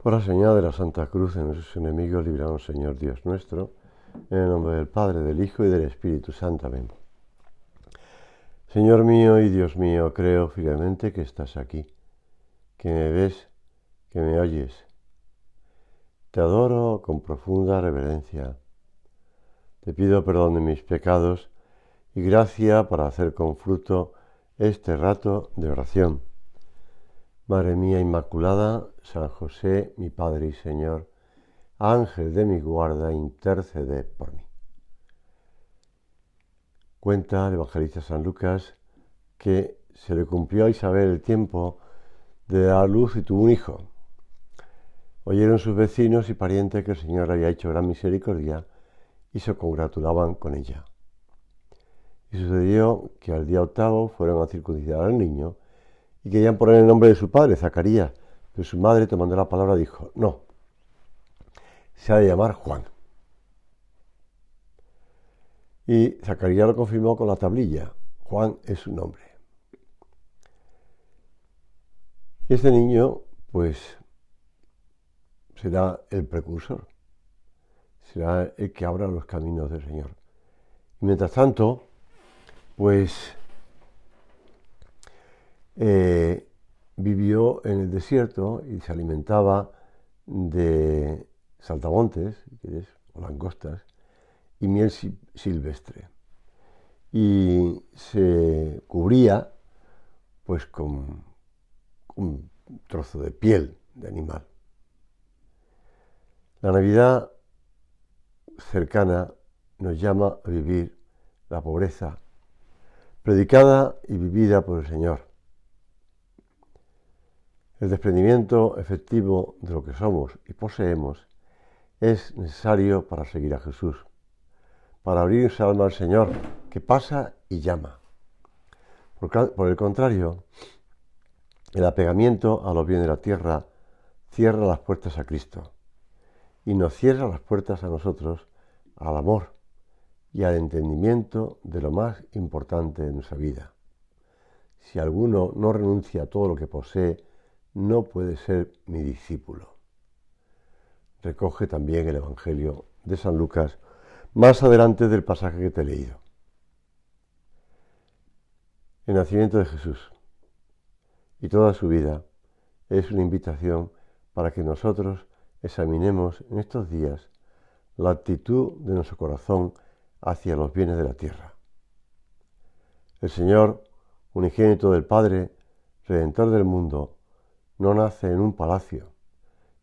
Por la señal de la Santa Cruz de nuestros enemigos, líbranos, Señor Dios nuestro, en el nombre del Padre, del Hijo y del Espíritu Santo. Amén. Señor mío y Dios mío, creo firmemente que estás aquí, que me ves, que me oyes. Te adoro con profunda reverencia. Te pido perdón de mis pecados y gracia para hacer con fruto este rato de oración. Madre mía Inmaculada, San José, mi Padre y Señor, Ángel de mi guarda, intercede por mí. Cuenta el evangelista San Lucas que se le cumplió a Isabel el tiempo de dar luz y tuvo un hijo. Oyeron sus vecinos y parientes que el Señor había hecho gran misericordia y se congratulaban con ella. Y sucedió que al día 8 fueron a circuncidar al niño y querían poner el nombre de su padre, Zacarías, pero su madre, tomando la palabra, dijo: no, se ha de llamar Juan. Y Zacarías lo confirmó con la tablilla: Juan es su nombre. Y este niño, pues, será el precursor, será el que abra los caminos del Señor. Y mientras tanto, pues, vivió en el desierto y se alimentaba de saltamontes, o langostas, y miel silvestre. Y se cubría, pues, con un trozo de piel de animal. La Navidad cercana nos llama a vivir la pobreza, predicada y vivida por el Señor. El desprendimiento efectivo de lo que somos y poseemos es necesario para seguir a Jesús, para abrir su alma al Señor, que pasa y llama. Por el contrario, el apegamiento a los bienes de la tierra cierra las puertas a Cristo y nos cierra las puertas a nosotros, al amor y al entendimiento de lo más importante de nuestra vida. Si alguno no renuncia a todo lo que posee, no puede ser mi discípulo. Recoge también el Evangelio de San Lucas más adelante del pasaje que te he leído. El nacimiento de Jesús y toda su vida es una invitación para que nosotros examinemos en estos días la actitud de nuestro corazón hacia los bienes de la tierra. El Señor, unigénito del Padre, Redentor del mundo, no nace en un palacio,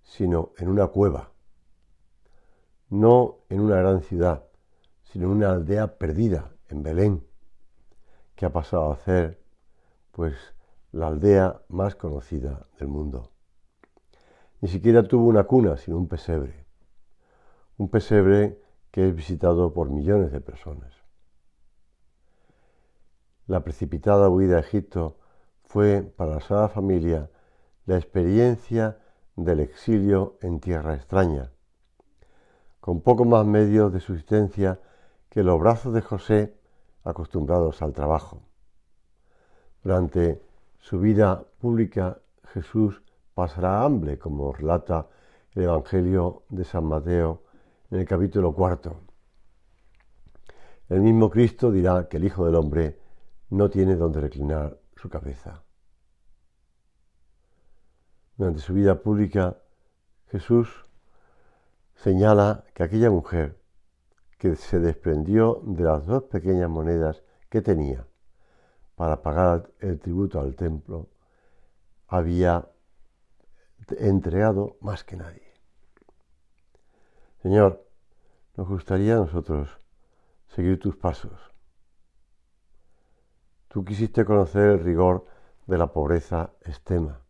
sino en una cueva, no en una gran ciudad, sino en una aldea perdida, en Belén, que ha pasado a ser, pues, la aldea más conocida del mundo. Ni siquiera tuvo una cuna, sino un pesebre que es visitado por millones de personas. La precipitada huida a Egipto fue para la Sagrada Familia la experiencia del exilio en tierra extraña, con poco más medios de subsistencia que los brazos de José, acostumbrados al trabajo. Durante su vida pública, Jesús pasará hambre, como relata el Evangelio de San Mateo en el capítulo 4. El mismo Cristo dirá que el Hijo del Hombre no tiene donde reclinar su cabeza. Durante su vida pública, Jesús señala que aquella mujer que se desprendió de las 2 pequeñas monedas que tenía para pagar el tributo al templo, había entregado más que nadie. Señor, nos gustaría a nosotros seguir tus pasos. Tú quisiste conocer el rigor de la pobreza extrema,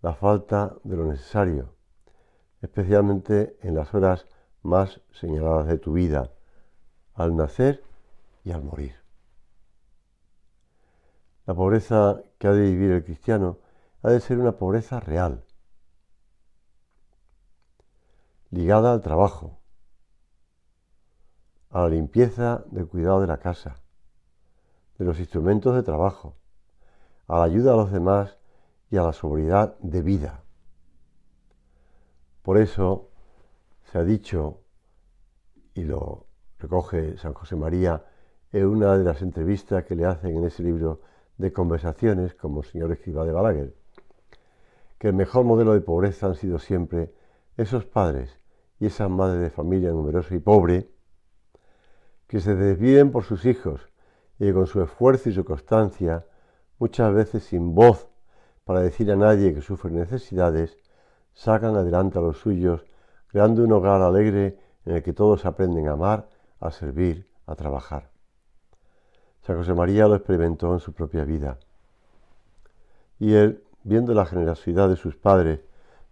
la falta de lo necesario, especialmente en las horas más señaladas de tu vida, al nacer y al morir. La pobreza que ha de vivir el cristiano ha de ser una pobreza real, ligada al trabajo, a la limpieza del cuidado de la casa, de los instrumentos de trabajo, a la ayuda a los demás y a la sobriedad de vida. Por eso se ha dicho, y lo recoge San José María en una de las entrevistas que le hacen en ese libro de conversaciones como señor escriba de Balaguer, que el mejor modelo de pobreza han sido siempre esos padres y esas madres de familia numerosa y pobre que se desviven por sus hijos y que con su esfuerzo y su constancia, muchas veces sin voz para decir a nadie que sufre necesidades, sacan adelante a los suyos, creando un hogar alegre en el que todos aprenden a amar, a servir, a trabajar. San José María lo experimentó en su propia vida. Y él, viendo la generosidad de sus padres,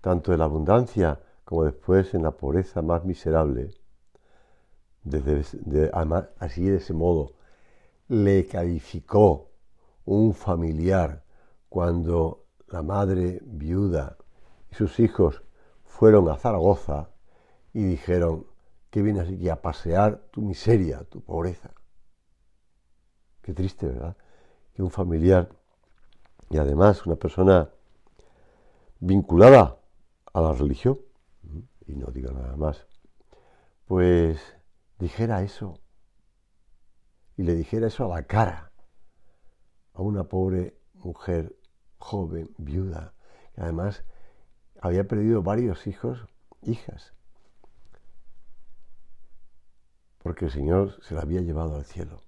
tanto en la abundancia como después en la pobreza más miserable, así de ese modo, le calificó un familiar cuando la madre viuda y sus hijos fueron a Zaragoza y dijeron que vienes aquí a pasear tu miseria, tu pobreza. Qué triste, ¿verdad? Que un familiar y además una persona vinculada a la religión, y no digo nada más, pues dijera eso, y le dijera eso a la cara a una pobre mujer joven, viuda, que además había perdido varios hijos, hijas, porque el Señor se la había llevado al cielo.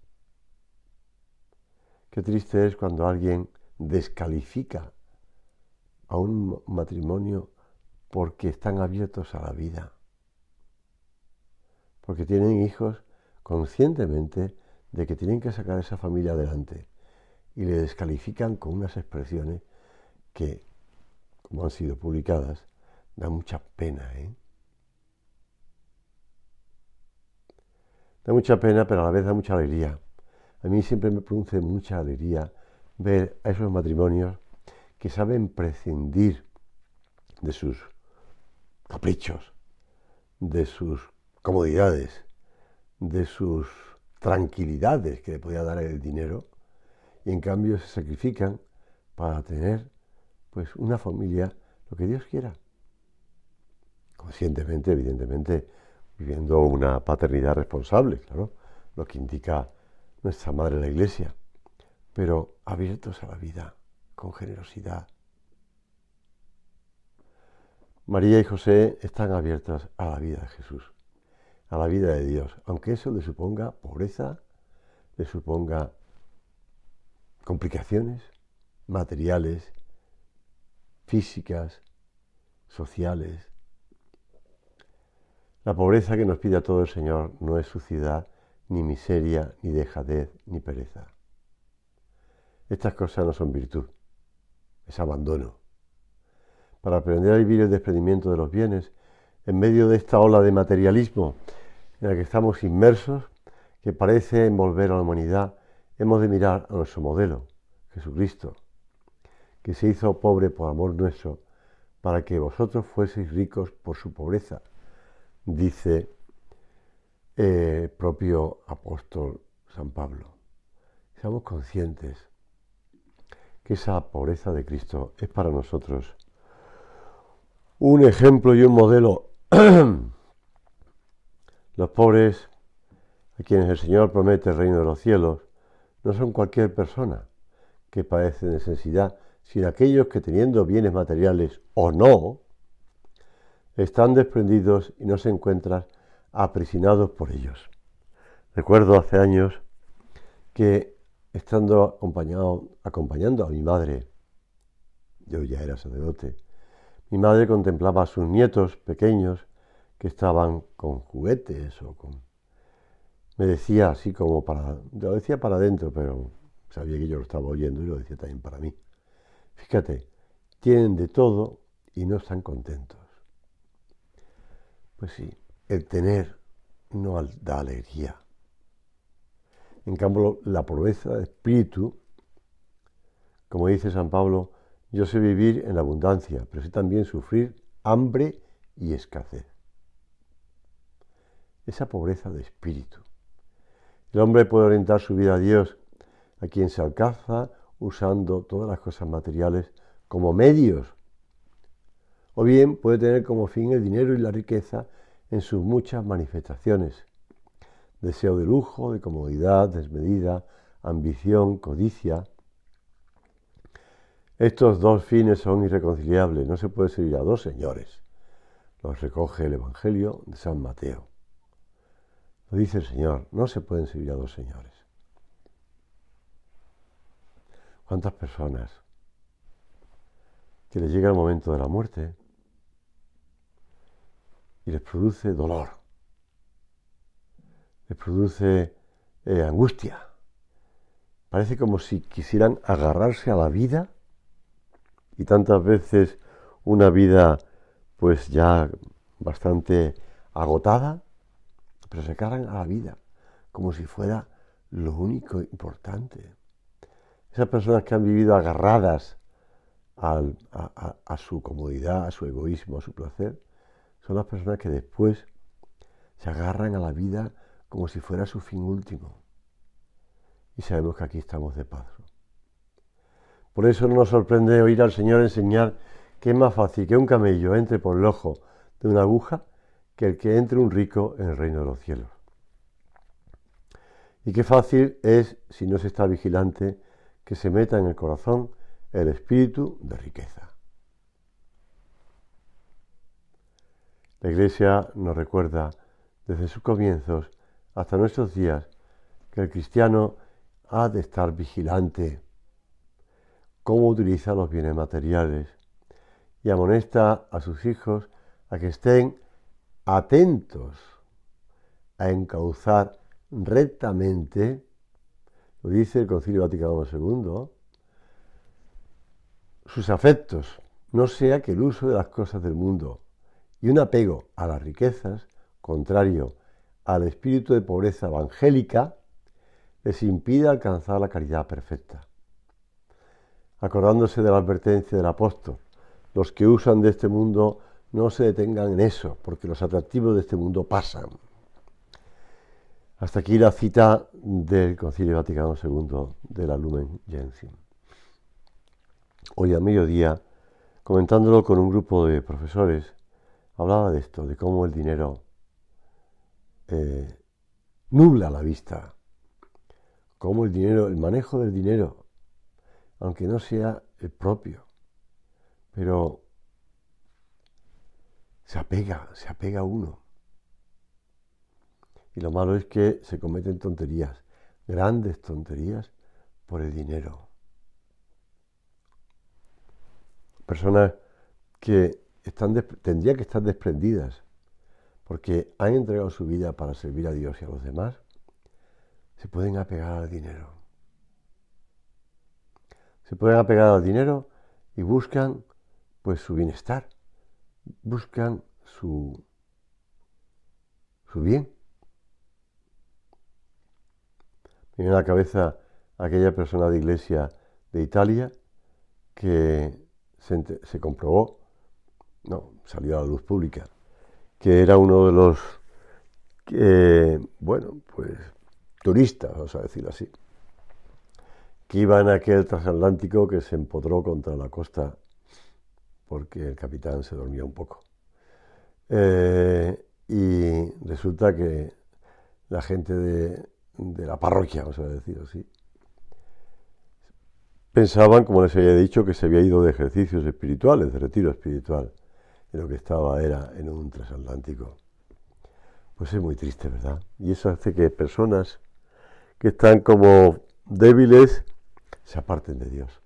Qué triste es cuando alguien descalifica a un matrimonio porque están abiertos a la vida, porque tienen hijos conscientemente de que tienen que sacar a esa familia adelante y le descalifican con unas expresiones que, como han sido publicadas, da mucha pena, Da mucha pena, pero a la vez da mucha alegría. A mí siempre me produce mucha alegría ver a esos matrimonios que saben prescindir de sus caprichos, de sus comodidades, de sus tranquilidades que le podía dar el dinero, y en cambio se sacrifican para tener pues una familia, lo que Dios quiera. Conscientemente, evidentemente, viviendo una paternidad responsable, claro, lo que indica nuestra Madre la Iglesia, pero abiertos a la vida, con generosidad. María y José están abiertos a la vida de Jesús, a la vida de Dios, aunque eso le suponga pobreza, le suponga complicaciones materiales, físicas, sociales. La pobreza que nos pide a todo el Señor no es suciedad, ni miseria, ni dejadez, ni pereza. Estas cosas no son virtud, es abandono. Para aprender a vivir el desprendimiento de los bienes, en medio de esta ola de materialismo en la que estamos inmersos, que parece envolver a la humanidad, hemos de mirar a nuestro modelo, Jesucristo, que se hizo pobre por amor nuestro, para que vosotros fueseis ricos por su pobreza, dice el propio apóstol San Pablo. Seamos conscientes que esa pobreza de Cristo es para nosotros un ejemplo y un modelo. Los pobres, a quienes el Señor promete el reino de los cielos, no son cualquier persona que padece necesidad, sino aquellos que, teniendo bienes materiales o no, están desprendidos y no se encuentran aprisionados por ellos. Recuerdo hace años que, estando acompañando a mi madre, yo ya era sacerdote, mi madre contemplaba a sus nietos pequeños que estaban con juguetes o con... Me decía así como lo decía para adentro, pero sabía que yo lo estaba oyendo y lo decía también para mí. Fíjate, tienen de todo y no están contentos. Pues sí, el tener no da alegría. En cambio, la pobreza de espíritu, como dice San Pablo, yo sé vivir en la abundancia, pero sé también sufrir hambre y escasez. Esa pobreza de espíritu. El hombre puede orientar su vida a Dios, a quien se alcanza usando todas las cosas materiales como medios o bien puede tener como fin el dinero y la riqueza en sus muchas manifestaciones. Deseo de lujo, de comodidad, desmedida, ambición, codicia. Estos dos fines son irreconciliables, no se puede servir a dos señores. Los recoge el Evangelio de San Mateo. Lo dice el Señor, no se pueden servir a dos señores. ¿Cuántas personas que les llega el momento de la muerte y les produce dolor, les produce angustia? Parece como si quisieran agarrarse a la vida, y tantas veces una vida pues ya bastante agotada, pero se agarran a la vida como si fuera lo único importante. Esas personas que han vivido agarradas a su comodidad, a su egoísmo, a su placer, son las personas que después se agarran a la vida como si fuera su fin último. Y sabemos que aquí estamos de paso. Por eso no nos sorprende oír al Señor enseñar que es más fácil que un camello entre por el ojo de una aguja que el que entre un rico en el reino de los cielos. Y qué fácil es, si no se está vigilante, que se meta en el corazón el espíritu de riqueza. La Iglesia nos recuerda desde sus comienzos hasta nuestros días que el cristiano ha de estar vigilante cómo utiliza los bienes materiales y amonesta a sus hijos a que estén atentos a encauzar rectamente, lo dice el Concilio Vaticano II, sus afectos, no sea que el uso de las cosas del mundo y un apego a las riquezas, contrario al espíritu de pobreza evangélica, les impida alcanzar la caridad perfecta. Acordándose de la advertencia del apóstol, los que usan de este mundo no se detengan en eso, porque los atractivos de este mundo pasan. Hasta aquí la cita del Concilio Vaticano II de la Lumen Gentium. Hoy a mediodía, comentándolo con un grupo de profesores, hablaba de esto, de cómo el dinero nubla la vista, cómo el dinero, el manejo del dinero, aunque no sea el propio, pero se apega a uno. Y lo malo es que se cometen tonterías, grandes tonterías, por el dinero. Personas que tendrían que estar desprendidas porque han entregado su vida para servir a Dios y a los demás, se pueden apegar al dinero. Se pueden apegar al dinero y buscan pues su bienestar, buscan su bien. Me viene a la cabeza aquella persona de iglesia de Italia que se comprobó, salió a la luz pública, que era uno de los, turistas, vamos a decirlo así, que iba en aquel transatlántico que se empotró contra la costa porque el capitán se dormía un poco. Y resulta que la gente de la parroquia, vamos a decirlo así, pensaban, como les había dicho, que se había ido de ejercicios espirituales, de retiro espiritual, y lo que estaba era en un transatlántico. Pues es muy triste, ¿verdad? Y eso hace que personas que están como débiles se aparten de Dios.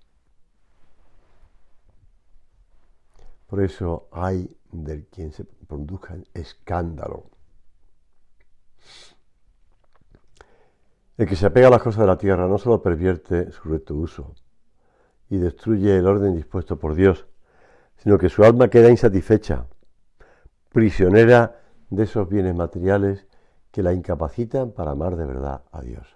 Por eso hay del quien se produzca escándalo. El que se apega a las cosas de la tierra no solo pervierte su recto uso y destruye el orden dispuesto por Dios, sino que su alma queda insatisfecha, prisionera de esos bienes materiales que la incapacitan para amar de verdad a Dios.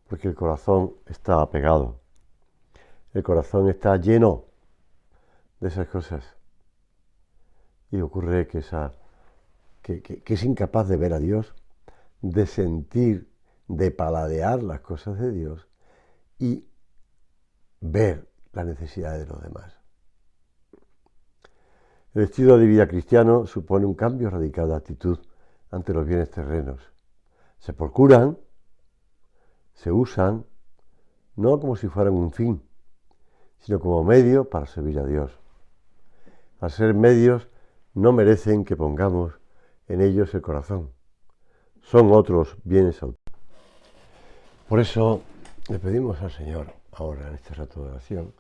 Porque el corazón está apegado, el corazón está lleno de esas cosas y ocurre que es incapaz de ver a Dios, de sentir, de paladear las cosas de Dios y ver la necesidad de los demás. El estilo de vida cristiano supone un cambio radical de actitud ante los bienes terrenos. Se procuran, se usan, no como si fueran un fin, sino como medio para servir a Dios. Al ser medios, no merecen que pongamos en ellos el corazón. Son otros bienes autónomos. Por eso le pedimos al Señor, ahora en este rato de oración,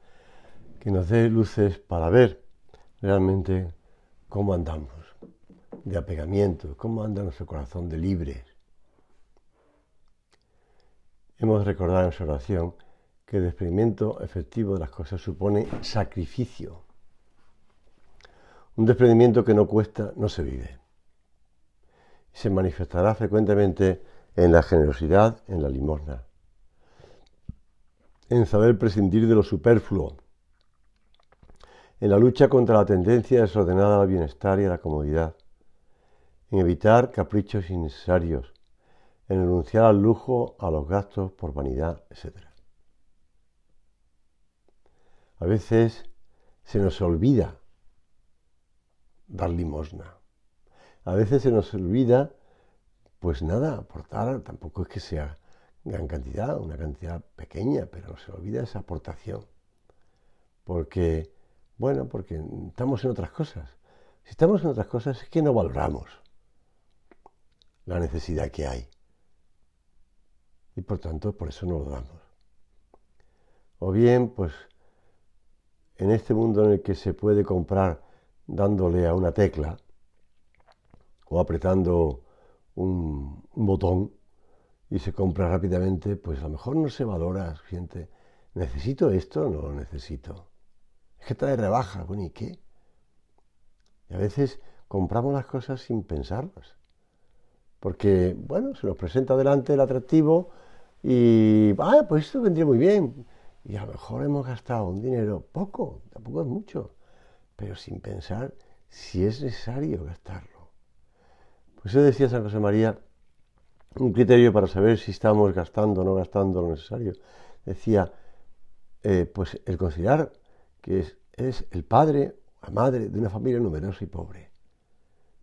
que nos dé luces para ver realmente cómo andamos, de apegamiento, cómo anda nuestro corazón de libres. Hemos recordado en nuestra oración que el desprendimiento efectivo de las cosas supone sacrificio. Un desprendimiento que no cuesta, no se vive. Se manifestará frecuentemente en la generosidad, en la limosna, en saber prescindir de lo superfluo, en la lucha contra la tendencia desordenada al bienestar y a la comodidad, en evitar caprichos innecesarios, en renunciar al lujo, a los gastos por vanidad, etc. A veces se nos olvida dar limosna. A veces se nos olvida, pues nada, aportar, tampoco es que sea gran cantidad, una cantidad pequeña, pero se olvida esa aportación. Porque estamos en otras cosas. Si estamos en otras cosas es que no valoramos la necesidad que hay. Y por tanto, por eso no lo damos. O bien, pues, en este mundo en el que se puede comprar dándole a una tecla o apretando un botón y se compra rápidamente, pues a lo mejor no se valora suficiente. ¿Necesito esto? No lo necesito. Es que está de rebaja, bueno, ¿y qué? Y a veces compramos las cosas sin pensarlas. Porque, se nos presenta delante el atractivo y, pues esto vendría muy bien. Y a lo mejor hemos gastado un dinero poco, tampoco es mucho, pero sin pensar si es necesario gastarlo. Pues eso decía San José María, un criterio para saber si estamos gastando o no gastando lo necesario. Decía, pues el considerar que es el padre o la madre de una familia numerosa y pobre.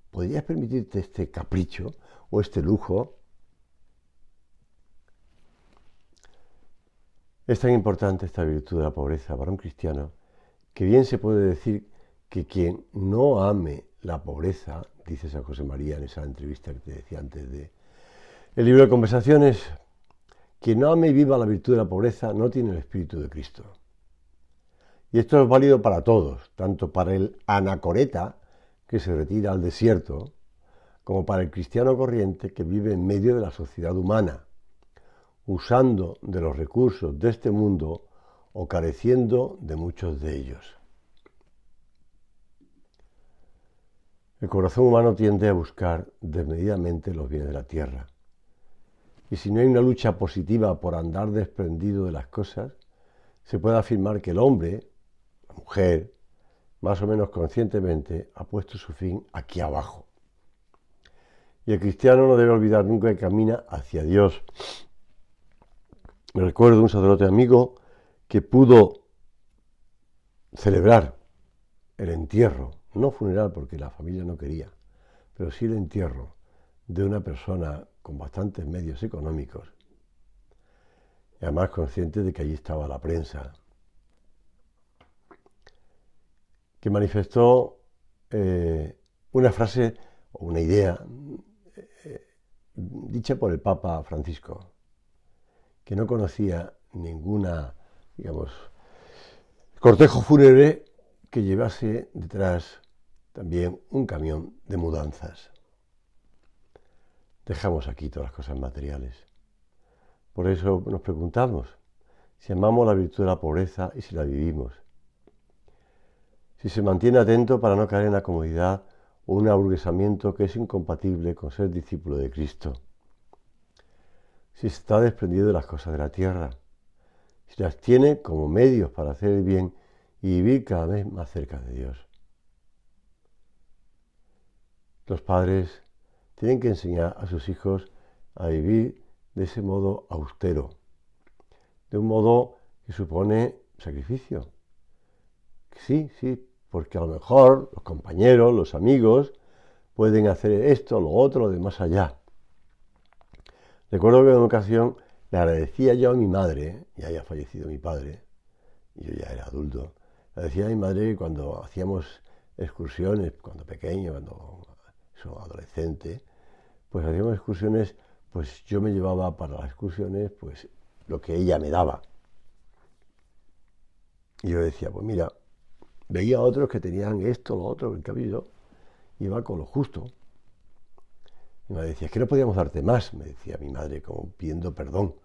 ¿Podrías permitirte este capricho o este lujo? Es tan importante esta virtud de la pobreza para un cristiano que bien se puede decir que quien no ame la pobreza, dice San José María en esa entrevista que te decía antes de el libro de Conversaciones, quien no ame y viva la virtud de la pobreza no tiene el Espíritu de Cristo. Y esto es válido para todos, tanto para el anacoreta que se retira al desierto, como para el cristiano corriente que vive en medio de la sociedad humana, usando de los recursos de este mundo o careciendo de muchos de ellos. El corazón humano tiende a buscar desmedidamente los bienes de la tierra. Y si no hay una lucha positiva por andar desprendido de las cosas, se puede afirmar que el hombre, la mujer, más o menos conscientemente, ha puesto su fin aquí abajo. Y el cristiano no debe olvidar nunca que camina hacia Dios. Me recuerdo un sacerdote amigo que pudo celebrar el entierro, no funeral porque la familia no quería, pero sí el entierro de una persona con bastantes medios económicos y además consciente de que allí estaba la prensa, que manifestó una frase o una idea dicha por el Papa Francisco, que no conocía ninguna, cortejo fúnebre que llevase detrás también un camión de mudanzas. Dejamos aquí todas las cosas materiales. Por eso nos preguntamos si amamos la virtud de la pobreza y si la vivimos. Si se mantiene atento para no caer en la comodidad o un aburguesamiento que es incompatible con ser discípulo de Cristo. Si se está desprendido de las cosas de la tierra. Si las tiene como medios para hacer el bien y vivir cada vez más cerca de Dios. Los padres tienen que enseñar a sus hijos a vivir de ese modo austero, de un modo que supone sacrificio. Sí, porque a lo mejor los compañeros, los amigos, pueden hacer esto, lo otro, lo de más allá. Recuerdo que en una ocasión le agradecía yo a mi madre, ya haya fallecido mi padre, y yo ya era adulto, le decía a mi madre que cuando hacíamos excursiones, cuando pequeño, cuando adolescente, pues hacíamos excursiones, pues yo me llevaba para las excursiones pues lo que ella me daba. Y yo decía, pues mira, veía a otros que tenían esto, lo otro, en cambio yo iba con lo justo. Y me decía, es que no podíamos darte más, me decía mi madre, como pidiendo perdón.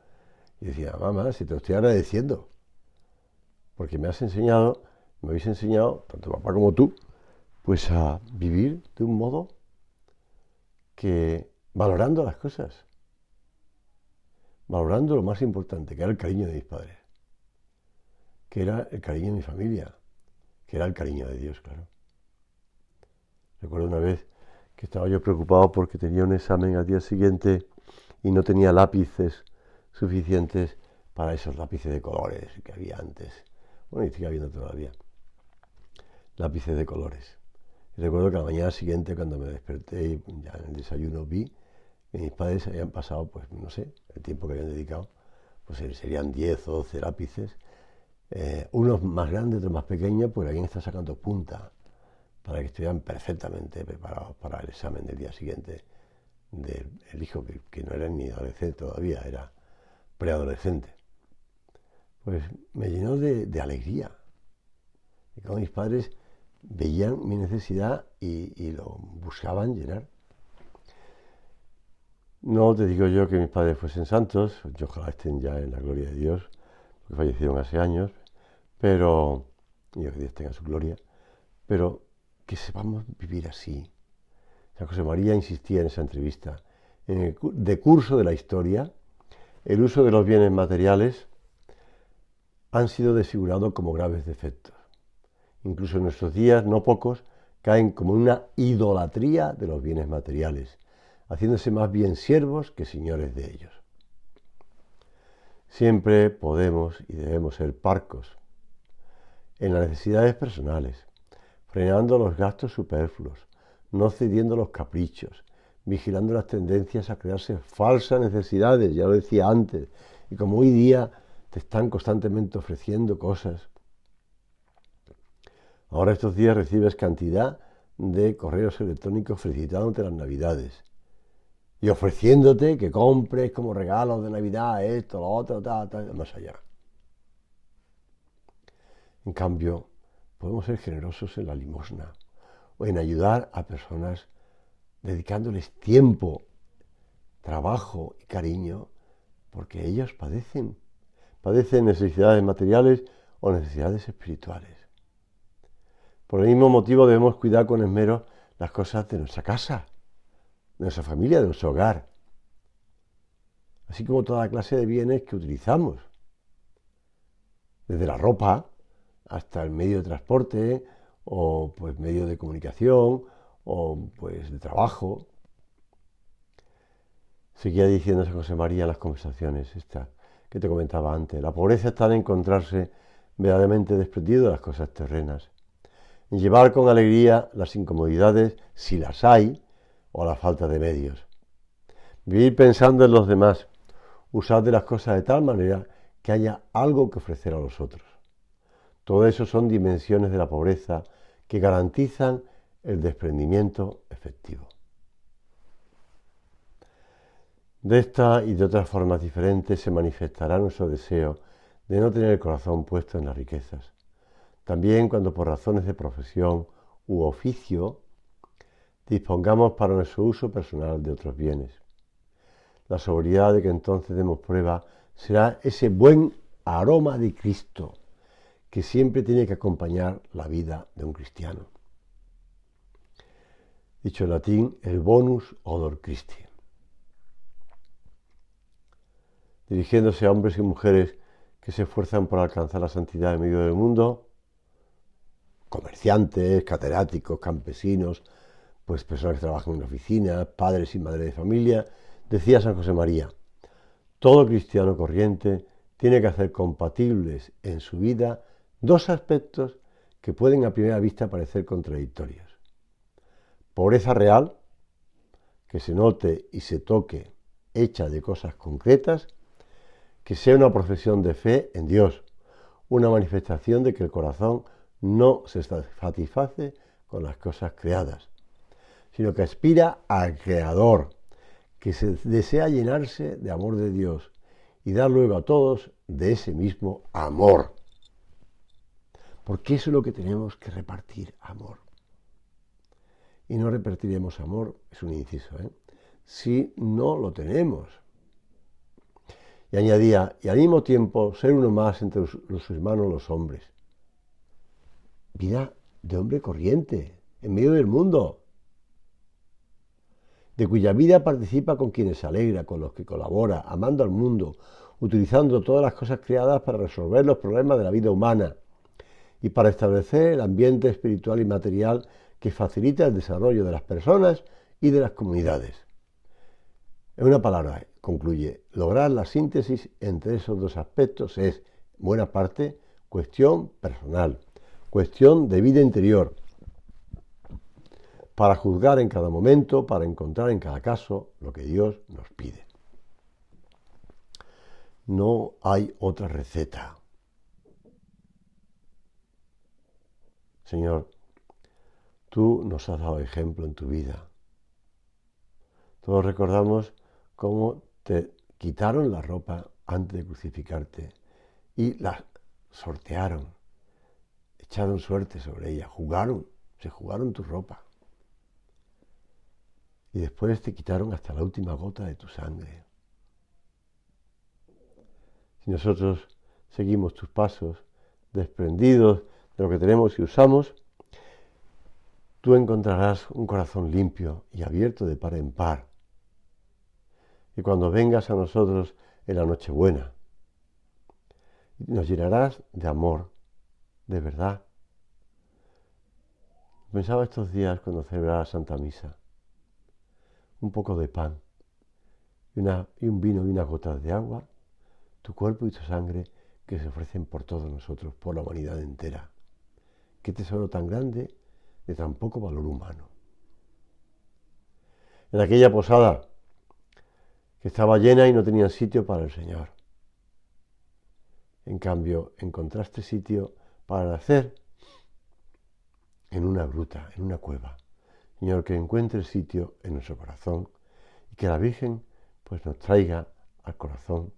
Y decía, mamá, si te lo estoy agradeciendo, porque me habéis enseñado, tanto papá como tú, pues a vivir de un modo que valorando las cosas, valorando lo más importante, que era el cariño de mis padres, que era el cariño de mi familia, que era el cariño de Dios, claro. Recuerdo una vez que estaba yo preocupado porque tenía un examen al día siguiente y no tenía lápices suficientes para esos lápices de colores que había antes. Bueno, y sigue habiendo todavía lápices de colores. Y recuerdo que a la mañana siguiente, cuando me desperté y ya en el desayuno vi que mis padres habían pasado, pues no sé, el tiempo que habían dedicado, pues serían 10 o 12 lápices, unos más grandes, otros más pequeños, pues habían estado sacando punta para que estuvieran perfectamente preparados para el examen del día siguiente del hijo, que no era ni adolescente todavía, era preadolescente. Pues me llenó de alegría. Y como mis padres veían mi necesidad y lo buscaban llenar. No te digo yo que mis padres fuesen santos, yo ojalá estén ya en la gloria de Dios, porque fallecieron hace años, pero, y que Dios tenga su gloria, pero que sepamos vivir así. San José María insistía en esa entrevista, en el decurso de la historia, el uso de los bienes materiales han sido desfigurados como graves defectos. Incluso en nuestros días, no pocos, caen como una idolatría de los bienes materiales, haciéndose más bien siervos que señores de ellos. Siempre podemos y debemos ser parcos en las necesidades personales, frenando los gastos superfluos, no cediendo los caprichos, vigilando las tendencias a crearse falsas necesidades, ya lo decía antes, y como hoy día te están constantemente ofreciendo cosas. Ahora estos días recibes cantidad de correos electrónicos felicitándote las Navidades y ofreciéndote que compres como regalos de Navidad esto, lo otro, tal, más allá. En cambio, podemos ser generosos en la limosna o en ayudar a personas dedicándoles tiempo, trabajo y cariño, porque ellos padecen necesidades materiales o necesidades espirituales. Por el mismo motivo debemos cuidar con esmero las cosas de nuestra casa, de nuestra familia, de nuestro hogar, así como toda clase de bienes que utilizamos, desde la ropa hasta el medio de transporte o pues medio de comunicación o pues de trabajo. Seguía diciendo San José María en las conversaciones esta que te comentaba antes. La pobreza está en encontrarse verdaderamente desprendido de las cosas terrenas, en llevar con alegría las incomodidades, si las hay, o la falta de medios. Vivir pensando en los demás, usar de las cosas de tal manera que haya algo que ofrecer a los otros. Todo eso son dimensiones de la pobreza que garantizan el desprendimiento efectivo. De esta y de otras formas diferentes se manifestará nuestro deseo de no tener el corazón puesto en las riquezas. También cuando por razones de profesión u oficio dispongamos para nuestro uso personal de otros bienes. La sobriedad de que entonces demos prueba será ese buen aroma de Cristo que siempre tiene que acompañar la vida de un cristiano. Dicho en latín, el bonus odor Christi. Dirigiéndose a hombres y mujeres que se esfuerzan por alcanzar la santidad en medio del mundo, comerciantes, catedráticos, campesinos, pues personas que trabajan en oficinas, padres y madres de familia, decía San José María, todo cristiano corriente tiene que hacer compatibles en su vida dos aspectos que pueden a primera vista parecer contradictorias. Pobreza real, que se note y se toque, hecha de cosas concretas, que sea una profesión de fe en Dios, una manifestación de que el corazón no se satisface con las cosas creadas, sino que aspira al Creador, que se desea llenarse de amor de Dios y dar luego a todos de ese mismo amor. Porque eso es lo que tenemos que repartir, amor. Y no repartiremos amor, es un inciso, si no lo tenemos. Y añadía, y al mismo tiempo ser uno más entre los hermanos los hombres. Vida de hombre corriente, en medio del mundo, de cuya vida participa con quienes se alegra, con los que colabora, amando al mundo, utilizando todas las cosas creadas para resolver los problemas de la vida humana y para establecer el ambiente espiritual y material que facilita el desarrollo de las personas y de las comunidades. En una palabra, concluye, lograr la síntesis entre esos dos aspectos es, en buena parte, cuestión personal, cuestión de vida interior, para juzgar en cada momento, para encontrar en cada caso lo que Dios nos pide. No hay otra receta. Señor, tú nos has dado ejemplo en tu vida. Todos recordamos cómo te quitaron la ropa antes de crucificarte y la sortearon, echaron suerte sobre ella, se jugaron tu ropa. Y después te quitaron hasta la última gota de tu sangre. Si nosotros seguimos tus pasos, desprendidos de lo que tenemos y usamos, tú encontrarás un corazón limpio y abierto de par en par. Y cuando vengas a nosotros en la Nochebuena, nos llenarás de amor, de verdad. Pensaba estos días cuando celebraba Santa Misa, un poco de pan y un vino y unas gotas de agua, tu cuerpo y tu sangre que se ofrecen por todos nosotros, por la humanidad entera. Qué tesoro tan grande de tan poco valor humano. En aquella posada que estaba llena y no tenía sitio para el Señor. En cambio, encontraste sitio para nacer en una gruta, en una cueva. Señor, que encuentre sitio en nuestro corazón y que la Virgen pues nos traiga al corazón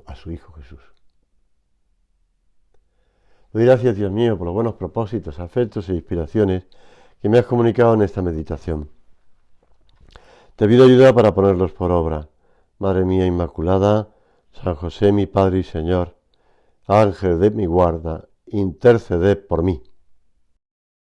a su Hijo Jesús. Doy gracias, Dios mío, por los buenos propósitos, afectos e inspiraciones que me has comunicado en esta meditación. Te pido ayuda para ponerlos por obra. Madre mía Inmaculada, San José mi Padre y Señor, Ángel de mi guarda, interceded por mí.